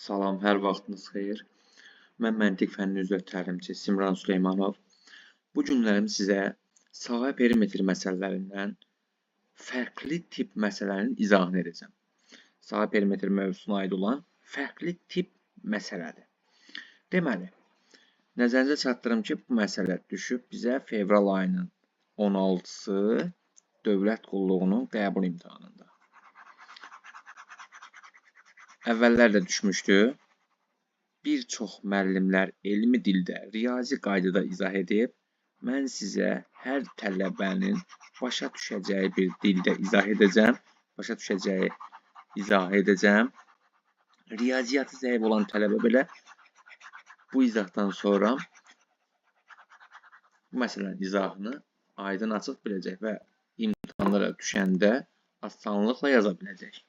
Salam, hər vaxtınız xeyir. Mən məntiq fənni üzrə təlimçi Simran Süleymanov. Bu günlərim sizə sahə perimetr məsələlərindən fərqli tip məsələnin izahını edəcəm. Sahə perimetr mövzusuna aid olan fərqli tip məsələdir. Deməli, nəzərinizə çatdırım ki, bu məsələ düşüb bizə fevral ayının 16-sı dövlət qulluğunun qəbul imtahanında. Əvvəllər də düşmüşdü. Bir çox müəllimlər elmi dildə, riyazi qaydada izah edib, mən sizə hər tələbənin başa düşəcəyi bir dildə izah edəcəm. Riyaziyyatı zəif olan tələbə belə bu izahdan sonra bu məsələnin izahını aydın açıq biləcək və imtahanlara düşəndə asanlıqla yaza biləcək.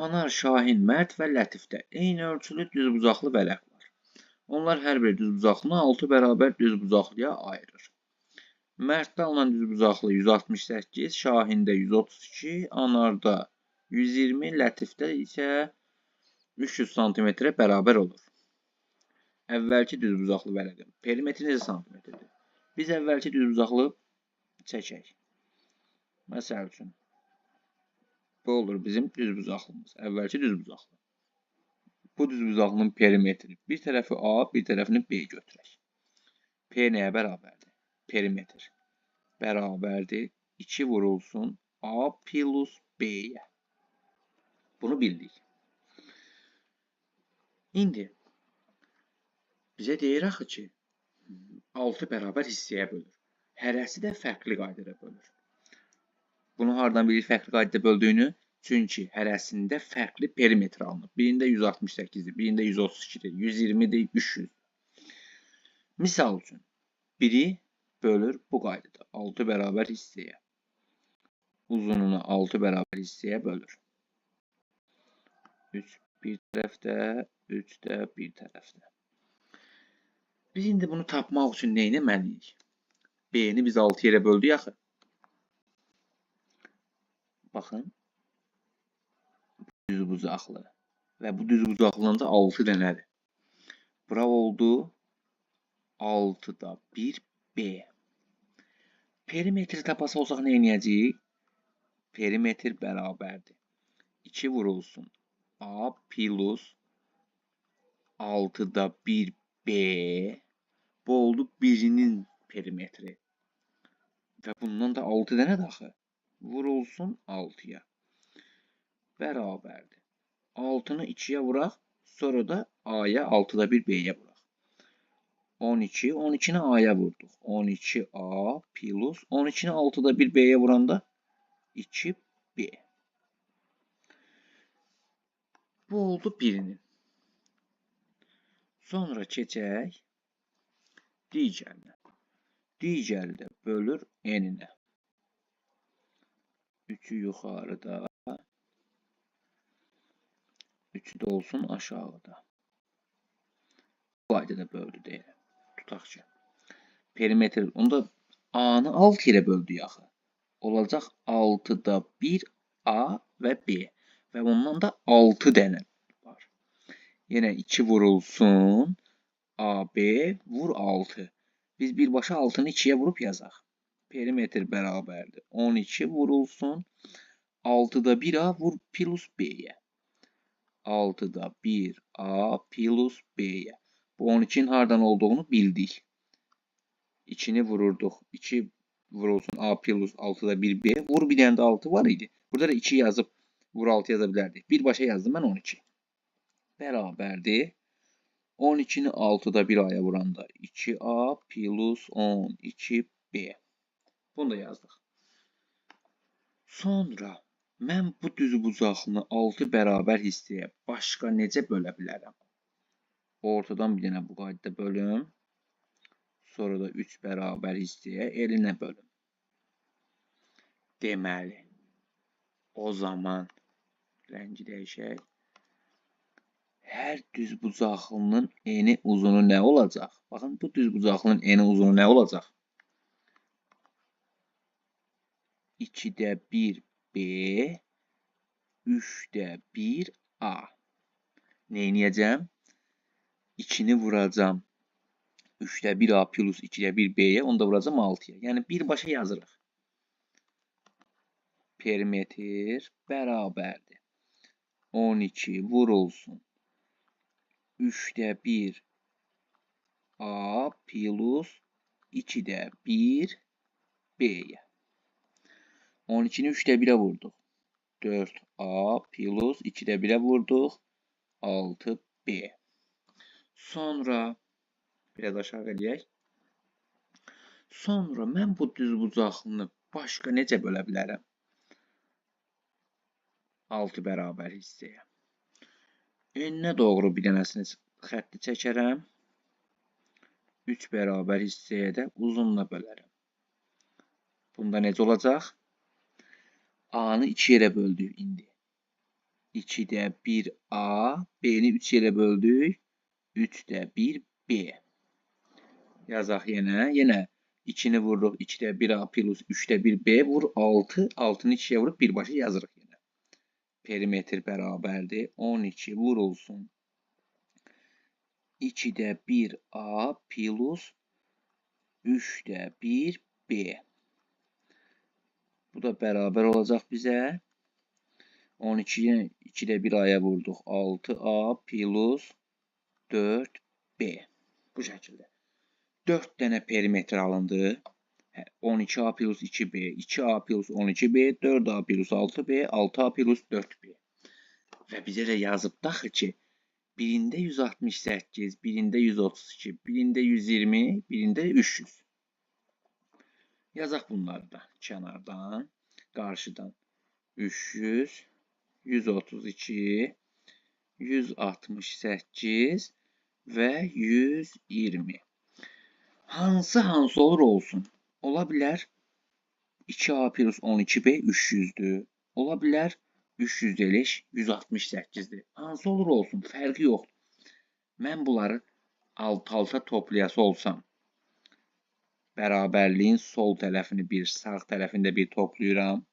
Anar, Şahin, Mərd və Lətifdə eyni ölçülü düzbucaqlı vərəq var. Onlar hər bir düzbucaqlını 6 bərabər düzbucaqlıya ayırır. Mərddə alınan düzbucaqlı 168, Şahində 132, Anarda 120, Lətifdə isə 300 cm bərabər olur. Əvvəlki düzbucaqlı vərəqin perimetri necə santimetrdir? Biz əvvəlki düzbucaqlı çəkək. Məsəl üçün, bu olur bizim düzbucaqlımız. Əvvəlki düzbucaqlı. Bu düzbucaqlının perimetri. Bir tərəfi A, bir tərəfini B götürək. P nəyə bərabərdir? Perimetr. Bərabərdir. 2 vurulsun A plus B-yə. Bunu bildik. İndi bizə deyir axı ki, 6 bərabər hissəyə bölür. Hərəsi də fərqli qaydada bölür. Bunu hardan bilir fərqli qaydada böldüyünü? Çünki hərəsində fərqli perimetr alınıb. Birində 168-dir, birində 132-dir, 120-dir, 300. Misal üçün, biri bölür bu qaydada 6 bərabər hissəyə. Uzunluğunu 6 bərabər hissəyə bölür. 3 bir tərəfdə, 3 də bir tərəfdə. Biz indi bunu tapmaq üçün nə etməliyik? B-ni biz 6 yerə böldük axı. Baxın. Düzbucaqlı. Və bu düzbucaqlının da 6 dənədir. Bura oldu 6-da 1 B. Perimetri tapası olsaq nə edəcəyik? Perimetr bərabərdir. 2 vurulsun A plus 6-da 1 B. Bu oldu birinin perimetri. Və bundan da 6 dənə daxı. Vurulsun 6-ya. Bərabərdir. 6-nı 2-yə vuraq, sonra da A-ya 6-da 1 B-yə vuraq. 12, 12-ni A-ya vurduq. 12A plus 12-ni 6-da 1 B-yə vuranda 2B. Bu oldu birinin. Sonra keçək digərinə. Digəri də bölür N-inə. 3-ü yuxarıda, 3-ü də olsun aşağıda. Bu qaydada böldü deyil. Tutaq ki. Perimetr, onda A-nı 6 yerə böldük axı. Olacaq 6-da 1 A və B. Və bundan da 6 dənə var. Yenə 2 vurulsun AB vur 6. Biz birbaşa 6-nı 2-yə vurub yazaq. Perimetr bərabərdir. 12 vurulsun 6-da 1A vur plus B-yə. 6-da 1A plus B-yə. Bu 12-nin hardan olduğunu bildik. 2-ni vururduq. 2 vurulsun A plus 6-da 1B. Vur bir dənə də 6 var idi. Burada da 2 yazıb vur 6 yaza bilərdik. Birbaşa yazdım mən 12. Bərabərdir. 12-ni 6-da 1A-ya vuranda 2A plus 12B. Bunu da yazdıq. Sonra mən bu düzbucaqlını 6 bərabər hissəyə başqa necə bölə bilərəm? Ortadan bir dənə bu qaydada bölüm. Sonra da 3 bərabər hissəyə elinə bölüm. Deməli, o zaman rəngi dəyişək. Hər düzbucaqlının eni uzunu nə olacaq? Baxın, bu düzbucaqlının eni uzunu nə olacaq? 2-də 1 B, 3-də 1 A. Neyniyəcəm? 2'ni vuracam 3'də 1 A plus 2'də 1 B'ye. Onu da vuracam 6'ya. Yəni birbaşa yazırıq. Perimetr bərabərdir. 12 vurulsun 3'də 1 A plus 2'də 1 B'ye. 12'ni 3'də 1'e vurduq. 4A plus 2'də 1'e vurduq. 6B. Sonra biraz aşağı eləyək. Sonra mən bu düzbucaqlını başqa necə bölə bilərəm? 6 bərabər hissəyə. Önünə doğru bir dənəsini xətti çəkərəm. 3 bərabər hissəyə də uzunla bölərəm. Bunda necə olacaq? A'nı 2 yerə böldük indi. 2'də 1 A, B'ni 3 yerə böldük. 3'də 1 B. Yazaq yenə. Yenə 2'ni vururuq. 2'də 1 A plus 3'də 1 B vur 6. 6'nı 2'yə vurup birbaşa yazırıq yenə. Perimetr bərabərdir. 12 vurulsun 2'də 1 A plus 3'də 1 B. Bu da bərabər olacaq bizə. 12'yi 2'də 1 A'ya vurduq. 6A plus 4B. Bu şəkildə. 4 dənə perimetr alındı. 12A plus 2B, 2A plus 12B, 4A plus 6B, 6A plus 4B. Və bizə də yazıbdaq ki, birində 168, birində 132, birində 120, birində 300. Yazaq bunları da kənardan, qarşıdan. 300, 132, 168 və 120. Hansı olur olsun? Ola bilər 2A plus 12B 300'dür. Ola bilər 300 eləş 168'dir. Hansı olur olsun? Fərqi yoxdur. Mən bunları alt-alta toplayası olsam, bərabərliyin sol tərəfini bir, sağ tərəfində bir toplayıram.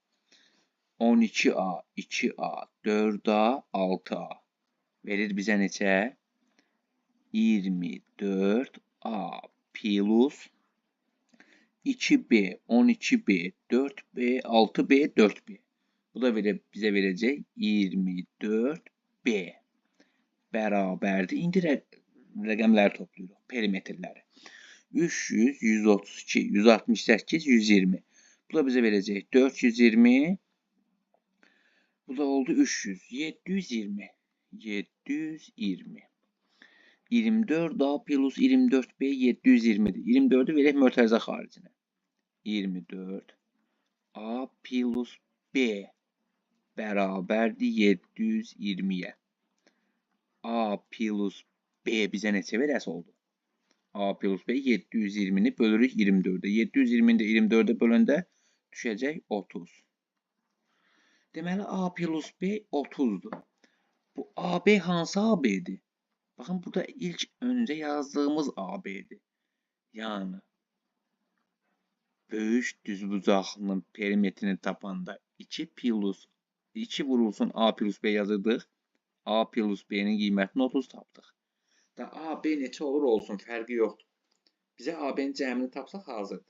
12A, 2A, 4A, 6A verir bizə neçə? 24A plus 2B, 12B, 4B, 6B, 4B. Bu da bizə verəcək 24B bərabərdir. İndi rəqəmləri toplayırıq, perimetrləri. 300, 132, 168, 120. Bu da bizə verəcək 420. Bu da oldu 300. 720. 720. 24A plus 24B 720'dir. 24'ü verək mötərizə xaricinə. 24A plus B bərabərdir 720'yə. A plus B bizə neçə verəsi oldu? A plus B 720'ni bölürük 24'e. 720'ni də 24'e böləndə düşəcək 30. Deməli A plus B 30'dur. Bu AB hansı AB'dir? Baxın burada ilk öncə yazdığımız AB'dir. Yəni böyük düzbucaqlının perimetrini tapanda 2 vurulsun A plus B yazırdıq. A plus B'nin qiymətini 30 tapdıq. Da AB neçə olur olsun, fərqi yoxdur. Bizə AB'nin cəmini tapsaq hazırdır.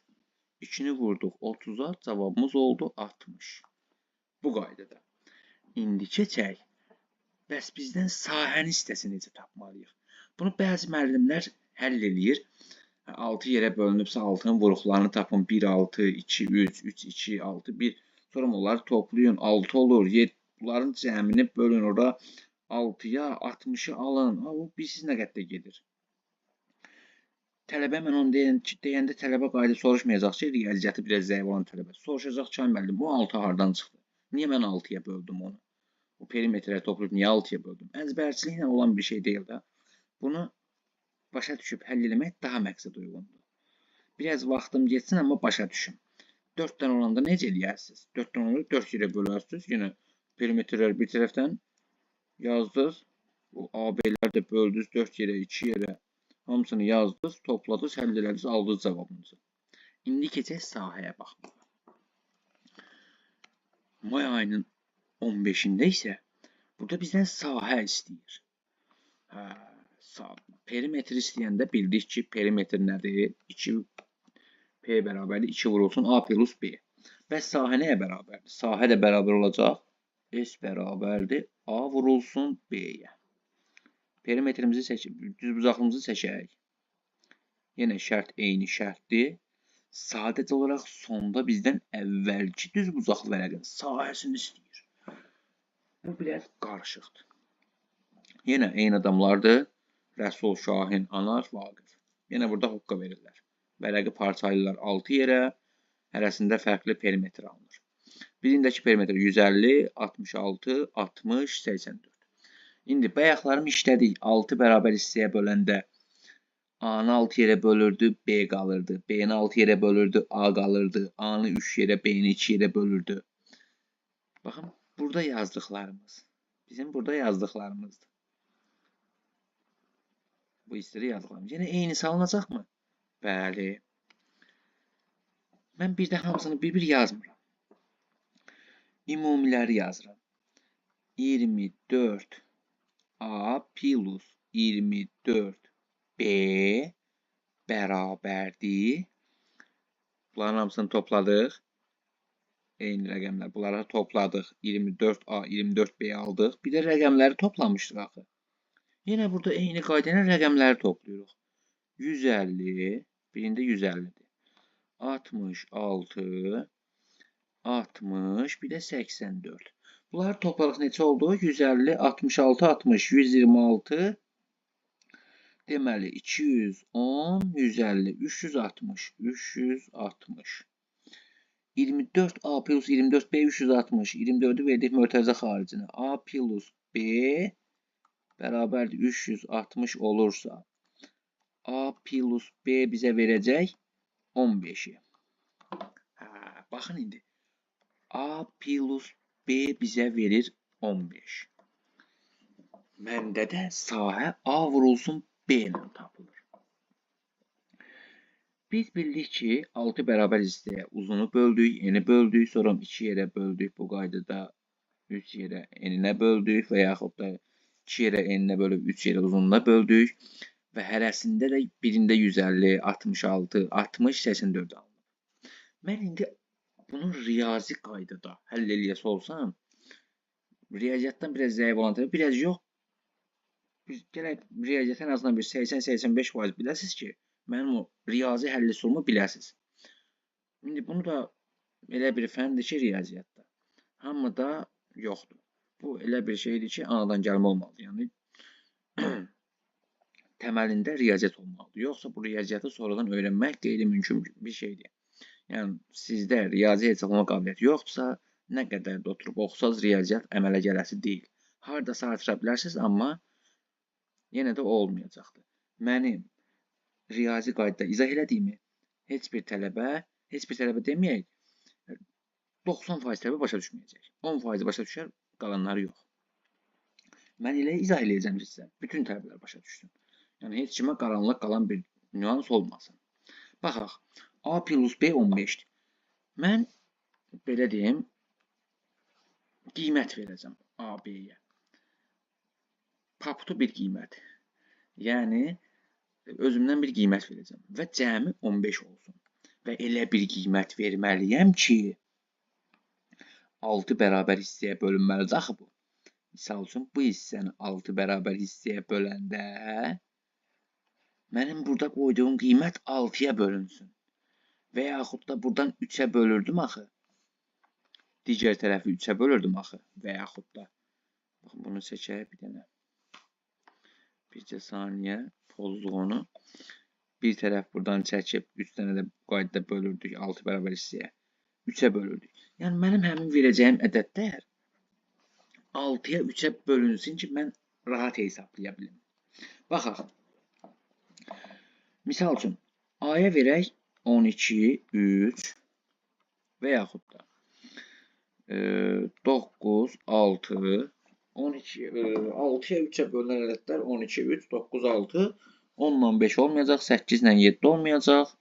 2'ni vurduq 30'a, cavabımız oldu 60. Bu qaydada. İndi keçək. Bəs bizdən sahənin hissəsini necə tapmalıyıq? Bunu bəzi müəllimlər həll eləyir. 6 yerə bölünübsə 6'nın vuruqlarını tapın. 1, 6, 2, 3, 3, 2, 6, 1. Sonra onları toplayın. 6 olur. Bunların cəmini bölün. Orada 6'ya 60'ı alın. Bu bilsiz nə qədər gedir. Tələbə mən onu deyəndə tələbə qayda soruşmayacaq ki, riyaziyyatı biraz zəif olan tələbə. Soruşacaq ki, müəllim, bu 6 hardan çıxdı? Niyə mən 6'ya böldüm onu? Bu perimetrləri toplayıb niyə 6'ya böldüm? Əzbərçiliklə olan bir şey deyil də. Bunu başa düşüb həll eləmək daha məqsəd uyğundur. Biraz vaxtım getsin, amma başa düşün. 4 dənə olanda necə eləyərsiniz? 4 dənə olanda 4 yerə bölərsiniz. Yenə perimetrləri bir tərəfdən yazdınız. Bu AB-lər də böldünüz 4 yerə, 2 yerə. Hamısını yazdınız, topladınız, həll elədiniz, aldınız cavabınızı. İndi keçək sahəyə baxmağa. May ayının 15'ində isə burada bizdən sahə istəyir. Perimetr istəyəndə bildik ki, perimetr nədir? 2P bərabərdir 2 vurulsun A plus B. Bəs sahə nəyə bərabərdir? Sahə də bərabər olacaq. S bərabərdir A vurulsun B-yə. Perimetrimizi seçib, düzbucaqlığımızı seçək. Yenə şərt eyni şərtdir. Sadəcə olaraq sonda bizdən əvvəlki düzbucaqlı vərəqin sahəsini istəyir. Bu biraz qarışıqdır. Yenə eyni adamlardır. Rəsul, Şahin, Anar, Vaqif. Yenə burada hoqqa verirlər. Vərəqi parçalayırlar 6 yerə. Hərəsində fərqli perimetr alınır. Birindəki perimetr 150, 66, 60, 84. İndi bayaqlarım işlədik. 6 bərabər hissəyə böləndə A-nı 6 yerə bölürdü, B qalırdı. B-ni 6 yerə bölürdü, A qalırdı. A-nı 3 yerə, B-ni 2 yerə bölürdü. Baxın, burada yazdıqlarımız. Bizim burada yazdıqlarımızdır. Bu hissədə yazdıqlarımız. Yenə eynisi alınacaqmı? Bəli. Mən bir də hamısını bir-bir yazmıram. Ümumiləri yazıram. 24 A plus 24 B bərabərdir. Bunların hamısını topladıq. Eyni rəqəmlər. Bunları topladıq. 24A, 24B aldıq. Bir də rəqəmləri toplamışdıq axı. Yenə burada eyni qayda ilə rəqəmləri toplayırıq. 150, birində 150-dir. 66, 60, bir də 84. Bunları topladıq neçə oldu? 150, 66, 60, 126. Deməli, 210, 150, 360, 360. 24A plus 24B 360. 24'ü verdik mörtəzə xaricinə. A plus B bərabərdir 360 olursa, A plus B bizə verəcək 15'i. Baxın indi. A plus B bizə verir 15. Məndə də sahə A vurulsun B ilə tapılır. Biz bildik ki, 6 bərabər hissəyə uzunu böldük, eni böldük, sonra 2 yerə böldük. Bu qaydada 3 yerə eninə böldük və yaxud da 2 yerə eninə bölüb 3 yerə uzununa böldük. Və hərəsində də birində 150, 66, 60, 84 alınıb. Mən indi bunu riyazi qaydada həll eləyəsi olsam, riyaziyyatdan biraz zəif olan tərəf, biraz yox. Biz gələk riyaziyyatı ən azından bir 80-85% biləsiniz ki, mənim o riyazi həll üsulumu biləsiniz. İndi bunu da elə bir fəndir ki, riyaziyyatda. Hamıda yoxdur. Bu elə bir şeydir ki, anadan gəlmə olmalıdır. Yəni, təməlində riyaziyyat olmalıdır. Yoxsa bu riyaziyyatı sonradan öyrənmək qeyri-mümkün bir şeydir. Yəni, sizdə riyazi hesablama qabiliyyəti yoxdursa, nə qədər də oturub oxusaz riyaziyyat əmələ gələsi deyil. Haradasa artıra bilərsiniz, amma yenə də olmayacaqdır. Mənim riyazi qaydada izah elədiyimi heç bir tələbə deməyək, 90% tələbə başa düşməyəcək. 10% başa düşər, qalanları yox. Mən elə izah eləyəcəm sizə, bütün tələbələr başa düşsün. Yəni, heç kimə qaranlıq qalan bir nüans olmasın. Baxaq, A plus B 15'dir. Mən, belə deyim, qiymət verəcəm A, B-yə. Paputu bir qiymət. Yəni, özümdən bir qiymət verəcəm və cəmi 15 olsun. Və elə bir qiymət verməliyəm ki, 6 bərabər hissəyə bölünməlidir axı bu. Misal üçün, bu hissəni 6 bərabər hissəyə böləndə mənim burada qoyduğum qiymət 6'ya bölünsün. Və yaxud da buradan 3'ə bölürdüm axı. Digər tərəfi 3'ə bölürdüm axı. Və yaxud da. Baxın, bunu seçək bir dənə. Bircə saniyə pozduq onu. Bir tərəf buradan çəkib 3 dənə də qaydada bölürdük 6 bərabər hissəyə. 3'ə bölürdük. Yəni, mənim həmin verəcəyim ədədlər 6'ya 3'ə bölünsün ki, mən rahat hesablaya bilim. Baxaq. Misal üçün, A-ya verək 12, 3 və yaxud da 9, 6, 12, 6'ya 3'ə bölünən ədədlər 12, 3, 9, 6, 10 ilə 5 olmayacaq, 8 ilə 7 olmayacaq,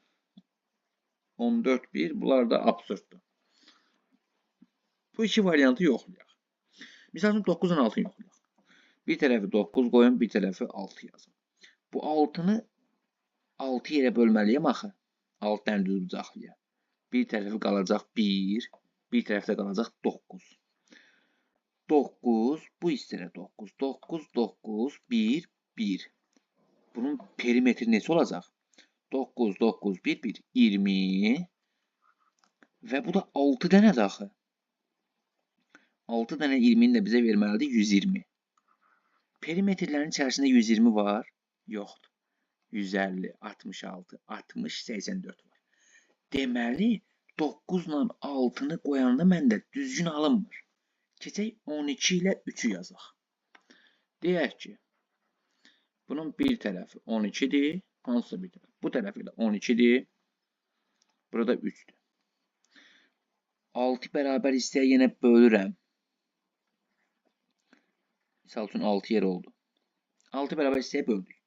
14, 1, bunlar da absurddur. Bu iki variantı yoxlayaq. Misal üçün 9 ilə 6 yoxlayaq. Bir tərəfi 9 qoyun, bir tərəfi 6 yazın. Bu 6-nı 6 yerə bölməliyəm axı. 6 dənə düzbucaqlıya. Bir tərəfi qalacaq 1, bir tərəfdə qalacaq 9. 9, bu hissədə 9. 9, 9, 1, 1. Bunun perimetri neçə olacaq? 9, 9, 1, 1, 20. Və bu da 6 dənədir axı. 6 dənə 20-ni də bizə verməlidir 120. Perimetrlərin içərisində 120 var? Yoxdur. 150, 66, 60, 84 var. Deməli, 9 ilə 6-nı qoyanda məndə düzgün alınmır. Keçək 12 ilə 3-ü yazaq. Deyək ki, bunun bir tərəfi 12-dir, hansısa bir tərəfi. Bu tərəfi ilə 12-dir, burada 3-dür. 6 bərabər hissəyə yenə bölürəm. Misal üçün 6 yer oldu. 6 bərabər hissəyə böldük.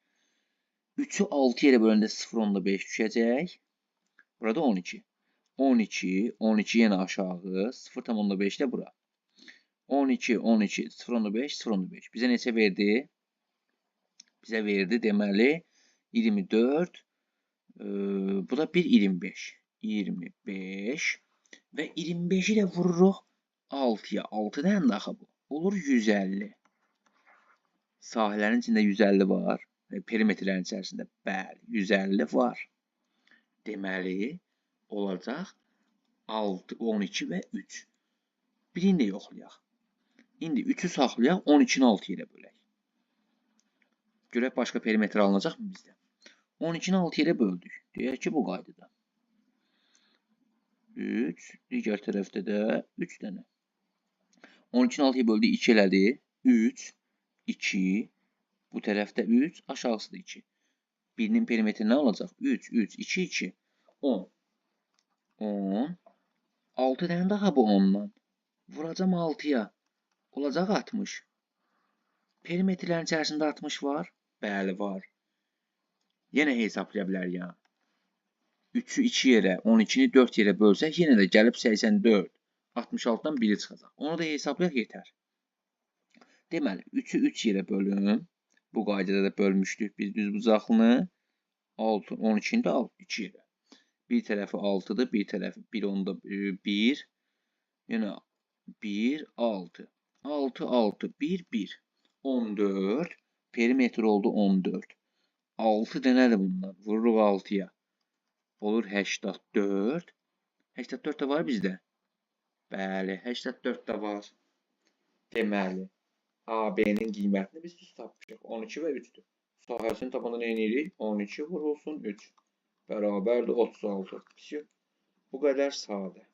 3-ü 6 yerə böləndə 0,5 düşəcək. Burada 12. 12, 12 yenə aşağı, 0,5 də bura. 12, 12, 0,5, 0,5. Bizə neçə verdi? Bizə verdi, deməli, 24. Bu da 1, 25. 25. Və 25-i də vururuq 6-ya. 6 dənə axı bu. Olur 150. Sahələrin içində 150 var. Perimetrlərin içərisində bəli 150 var. Deməli olacaq 6, 12 və 3. Birini də yoxlayaq. İndi 3-ü saxlayaq, 12-ni 6 yerə bölək. Görək başqa perimetr alınacaq mı bizdə? 12-ni 6 yerə böldük. Deyək ki, bu qaydada. 3, digər tərəfdə də 3 dənə. 12-ni 6-ya böldük, 2 elədi. 3, 2, bu tərəfdə 3, aşağısı da 2. Birinin perimetri nə olacaq? 3, 3, 2, 2, 10. 10. 6 dənə daha bu 10-dan. Vuracam 6-ya. Olacaq 60. Perimetrlərin içərisində 60 var? Bəli, var. Yenə hesablaya bilərik. 3-ü 2 yerə, 12-ni 4 yerə bölsək, yenə də gəlib 84. 66-dan 1-i çıxacaq. Onu da hesablayaq yetər. Deməli, 3-ü 3 yerə bölün. Bu qaydada da bölmüşdük biz düzbucaqlını. 12-ni də 2 yerə. Bir tərəfi 6-dır, bir tərəfi 1, onda 1. Yenə 1, 6. 6, 6, 1, 1. 14. Perimetr oldu 14. 6 dənədir bunlar. Vururuq 6-ya. Olur 84. 84 də var bizdə. Bəli, 84 də var. Deməli, AB-nin qiymətini biz düz tapmışıq. 12 və 3-dür. Sahəsini tapanda nə edirik? 12 vurulsun 3. Bərabərdir 36. Bu qədər sadə.